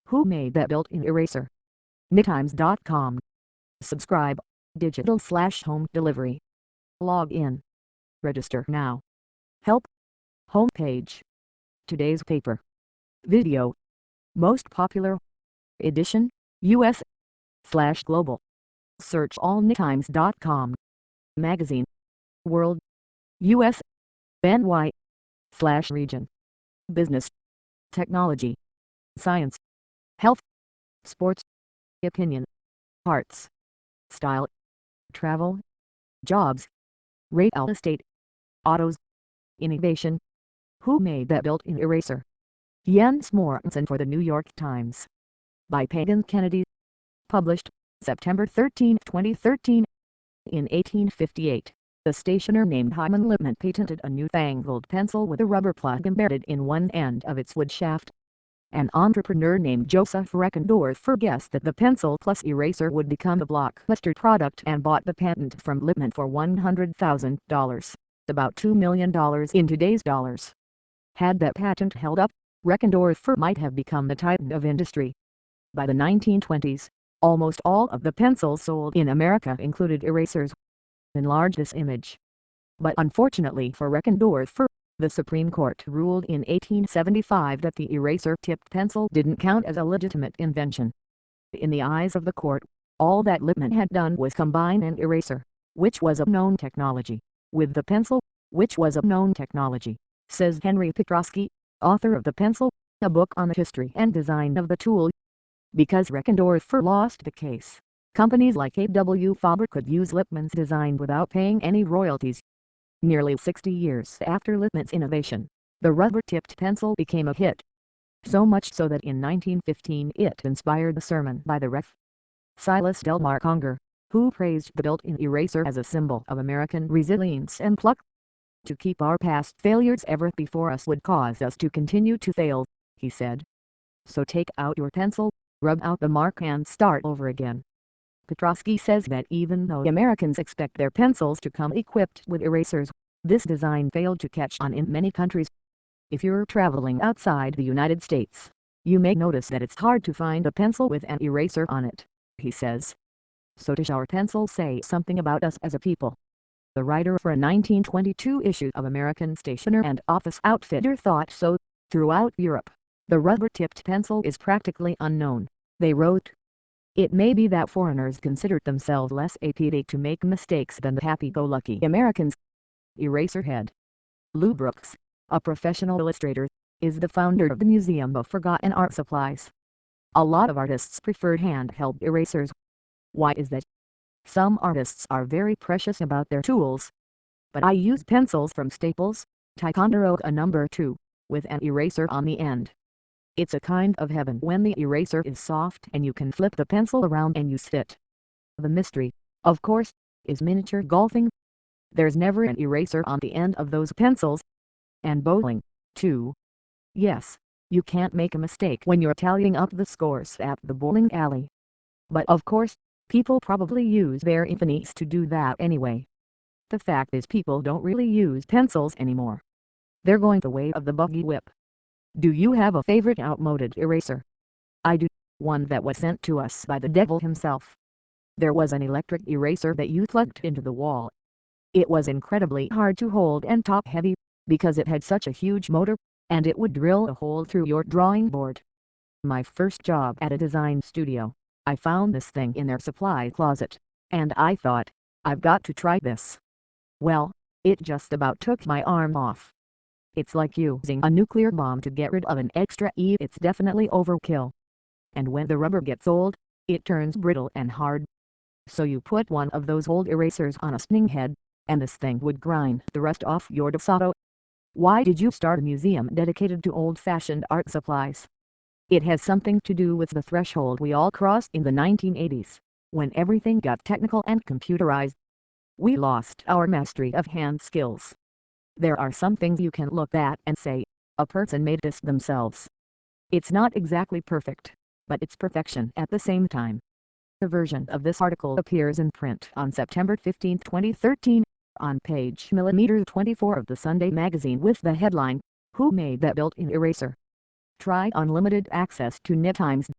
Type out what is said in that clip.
Who made that built-in eraser? NitTimes.com. Subscribe. Digital/home delivery. Log in. Register now. Help. Homepage. Today's paper. Video. Most popular. Edition. US/global. Search all NitTimes.com. Magazine. World. US. NY/region. Business. Technology. Science. Health. Sports. Opinion. Arts. Style. Travel. Jobs. Real estate. Autos. Innovation. Who made that built-in eraser? Jens Mogensen for the New York Times. By Pagan Kennedy. Published, September 13, 2013. In 1858, the stationer named Hyman Lipman patented a newfangled pencil with a rubber plug embedded in one end of its wood shaft. An entrepreneur named Joseph Reckendorfer guessed that the pencil plus eraser would become a blockbuster product and bought the patent from Lipman for $100,000, about $2 million in today's dollars. Had that patent held up, Reckendorfer might have become the titan of industry. By the 1920s, almost all of the pencils sold in America included erasers. Enlarge this image. But unfortunately for Reckendorfer, the Supreme Court ruled in 1875 that the eraser-tipped pencil didn't count as a legitimate invention. In the eyes of the court, all that Lipman had done was combine an eraser, which was a known technology, with the pencil, which was a known technology, says Henry Petroski, author of The Pencil, a book on the history and design of the tool. Because Reckendorfer lost the case, companies like A.W. Faber could use Lipman's design without paying any royalties. Nearly 60 years after Lipman's innovation, the rubber-tipped pencil became a hit. So much so that in 1915 it inspired the sermon by the Rev. Silas Delmar Conger, who praised the built-in eraser as a symbol of American resilience and pluck. To keep our past failures ever before us would cause us to continue to fail, he said. So take out your pencil, rub out the mark and start over again. Petroski says that even though Americans expect their pencils to come equipped with erasers, this design failed to catch on in many countries. If you're traveling outside the United States, you may notice that it's hard to find a pencil with an eraser on it, he says. So does our pencil say something about us as a people? The writer for a 1922 issue of American Stationer and Office Outfitter thought so. Throughout Europe, the rubber-tipped pencil is practically unknown, they wrote. It may be that foreigners considered themselves less apt to make mistakes than the happy-go-lucky Americans. Eraserhead. Lou Brooks, a professional illustrator, is the founder of the Museum of Forgotten Art Supplies. A lot of artists prefer handheld erasers. Why is that? Some artists are very precious about their tools. But I use pencils from Staples, Ticonderoga No. 2, with an eraser on the end. It's a kind of heaven when the eraser is soft and you can flip the pencil around and use it. The mystery, of course, is miniature golfing. There's never an eraser on the end of those pencils. And bowling, too. Yes, you can't make a mistake when you're tallying up the scores at the bowling alley. But of course, people probably use their infinis to do that anyway. The fact is people don't really use pencils anymore. They're going the way of the buggy whip. Do you have a favorite outmoded eraser? I do, one that was sent to us by the devil himself. There was an electric eraser that you plugged into the wall. It was incredibly hard to hold and top-heavy, because it had such a huge motor, and it would drill a hole through your drawing board. My first job at a design studio, I found this thing in their supply closet, and I thought, I've got to try this. Well, it just about took my arm off. It's like using a nuclear bomb to get rid of an extra E. It's definitely overkill. And when the rubber gets old, it turns brittle and hard. So you put one of those old erasers on a spinning head, and this thing would grind the rust off your DeSoto. Why did you start a museum dedicated to old-fashioned art supplies? It has something to do with the threshold we all crossed in the 1980s, when everything got technical and computerized. We lost our mastery of hand skills. There are some things you can look at and say, a person made this themselves. It's not exactly perfect, but it's perfection at the same time. A version of this article appears in print on September 15, 2013, on page 24 of the Sunday magazine with the headline, Who Made That Built-in Eraser? Try unlimited access to NitTimes.